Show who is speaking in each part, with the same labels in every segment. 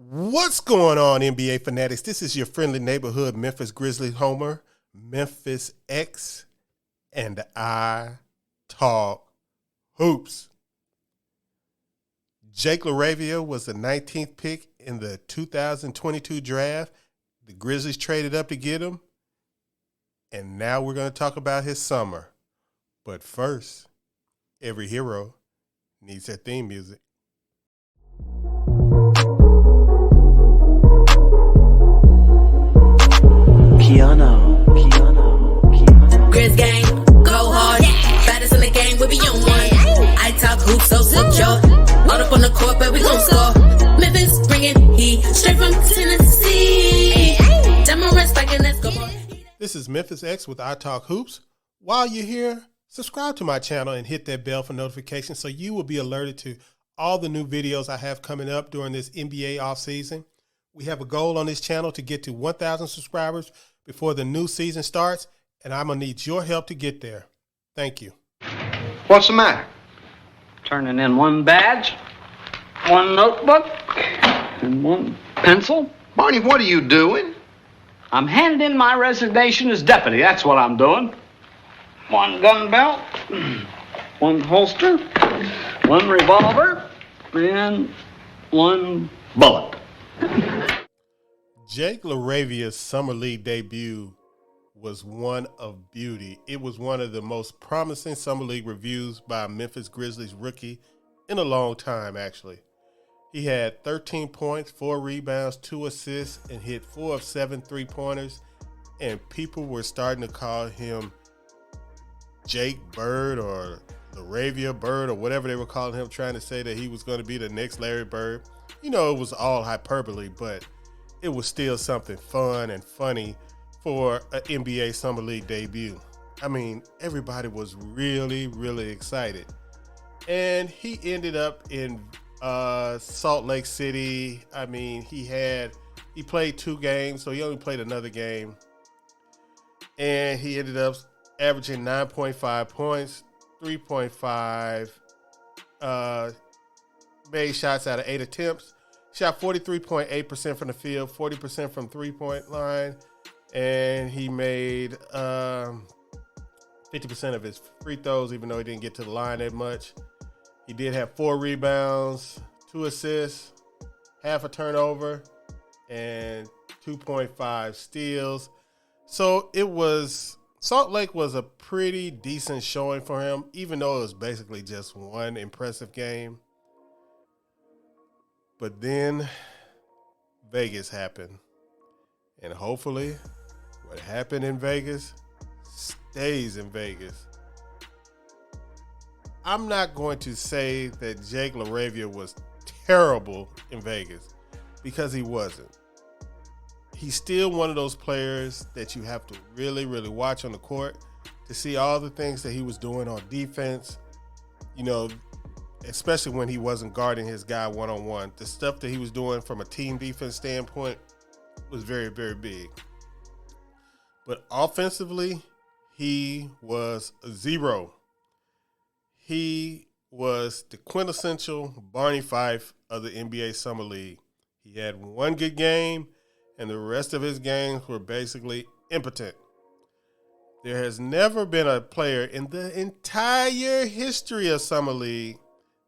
Speaker 1: What's going on, NBA fanatics? This is your friendly neighborhood Memphis Grizzlies homer, Memphis X, and I talk hoops. Jake LaRavia was the 19th pick in the 2022 draft. The Grizzlies traded up to get him, and now we're going to talk about his summer. But first, every hero needs their theme music.
Speaker 2: KeyAno.
Speaker 3: Grizz gang, go hard. Baddest in the game, we be on one. I talk hoops, so secure. All up on the court, but we gon' score. Memphis bringing heat straight from Tennessee. Demo spiking, let's go.
Speaker 1: This is Memphis X with iTalkHoops. While you're here, subscribe to my channel and hit that bell for notifications so you will be alerted to all the new videos I have coming up during this NBA offseason. We have a goal on this channel to get to 1,000 subscribers before the new season starts, and I'm going to need your help to get there. Thank you.
Speaker 4: What's the matter?
Speaker 2: Turning in one badge, one notebook, and one pencil.
Speaker 4: Barney, what are you doing?
Speaker 2: I'm handing in my resignation as deputy. That's what I'm doing. One gun belt, one holster, one revolver, and one bullet.
Speaker 1: Jake LaRavia's Summer League debut was one of beauty. It was one of the most promising Summer League reviews by a Memphis Grizzlies rookie in a long time, actually. He had 13 points, 4 rebounds, 2 assists, and hit 4 of 7 three-pointers, and people were starting to call him Jake Bird or LaRavia Bird or whatever they were calling him, trying to say that he was going to be the next Larry Bird. You know, it was all hyperbole, but it was still something fun and funny for an NBA Summer League debut. I mean, everybody was really, really excited. And he ended up in Salt Lake City. I mean, he played 2 games, so he only played another game. And he ended up averaging 9.5 points, 3.5 made shots out of 8 attempts. Shot 43.8% from the field, 40% from three-point line, and he made 50% of his free throws, even though he didn't get to the line that much. He did have 4 rebounds, 2 assists, half a turnover, and 2.5 steals. So Salt Lake was a pretty decent showing for him, even though it was basically just one impressive game. But then Vegas happened. And hopefully what happened in Vegas stays in Vegas. I'm not going to say that Jake LaRavia was terrible in Vegas, because he wasn't. He's still one of those players that you have to really, really watch on the court to see all the things that he was doing on defense. You know, especially when he wasn't guarding his guy one-on-one. The stuff that he was doing from a team defense standpoint was very, very big. But offensively, he was a zero. He was the quintessential Barney Fife of the NBA Summer League. He had one good game, and the rest of his games were basically impotent. There has never been a player in the entire history of Summer League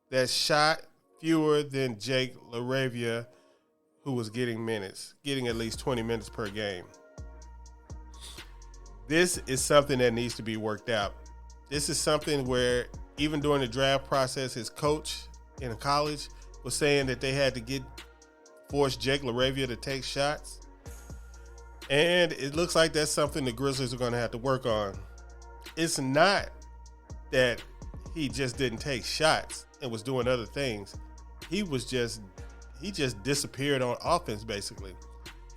Speaker 1: that shot fewer than Jake LaRavia, who was getting at least 20 minutes per game. This is something that needs to be worked out. This is something where even during the draft process, his coach in college was saying that they had to force Jake LaRavia to take shots. And it looks like that's something the Grizzlies are going to have to work on. It's not that he just didn't take shots and was doing other things. He just disappeared on offense, basically.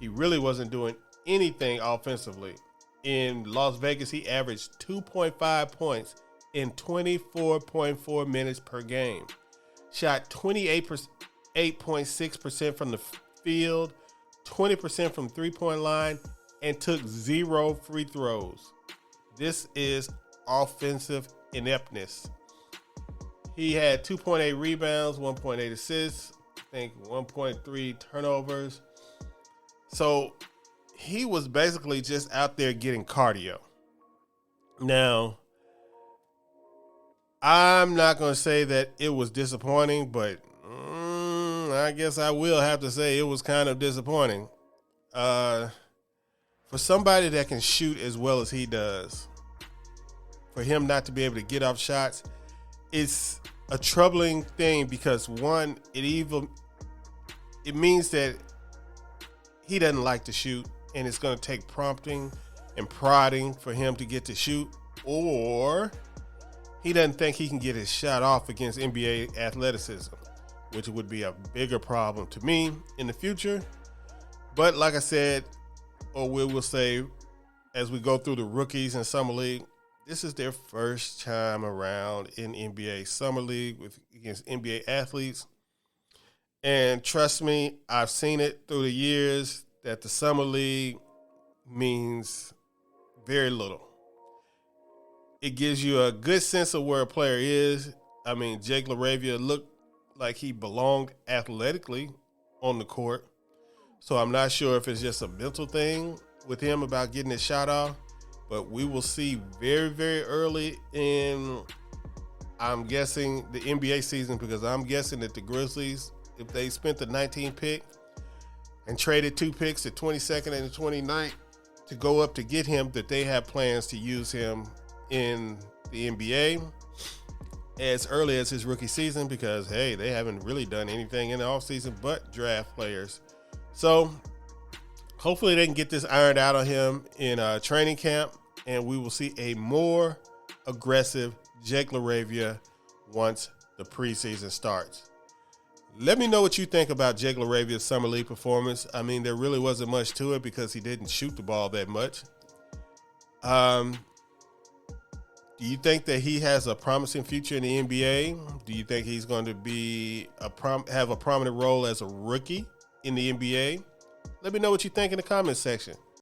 Speaker 1: He really wasn't doing anything offensively. In Las Vegas, he averaged 2.5 points in 24.4 minutes per game. Shot 8.6% from the field, 20% from three-point line, and took 0 free throws. This is offensive ineptness. He had 2.8 rebounds, 1.8 assists, think 1.3 turnovers. So he was basically just out there getting cardio. Now, I'm not going to say that it was disappointing, but I guess I will have to say it was kind of disappointing. For somebody that can shoot as well as he does, for him not to be able to get off shots, it's a troubling thing because, one, it means that he doesn't like to shoot, and it's going to take prompting and prodding for him to get to shoot, or he doesn't think he can get his shot off against NBA athleticism, which would be a bigger problem to me in the future. But like I said, or we will say, as we go through the rookies in Summer League, this is their first time around in NBA Summer League against NBA athletes. And trust me, I've seen it through the years that the Summer League means very little. It gives you a good sense of where a player is. I mean, Jake LaRavia looked like he belonged athletically on the court. So I'm not sure if it's just a mental thing with him about getting his shot off. But we will see very, very early in, I'm guessing, the NBA season, because I'm guessing that the Grizzlies, if they spent the 19th pick and traded 2 picks, the 22nd and the 29th, to go up to get him, that they have plans to use him in the NBA as early as his rookie season because, hey, they haven't really done anything in the offseason but draft players. So hopefully they can get this ironed out on him in training camp, and we will see a more aggressive Jake LaRavia once the preseason starts. Let me know what you think about Jake LaRavia's Summer League performance. I mean, there really wasn't much to it because he didn't shoot the ball that much. Do you think that he has a promising future in the NBA? Do you think he's going to be have a prominent role as a rookie in the NBA? Let me know what you think in the comments section.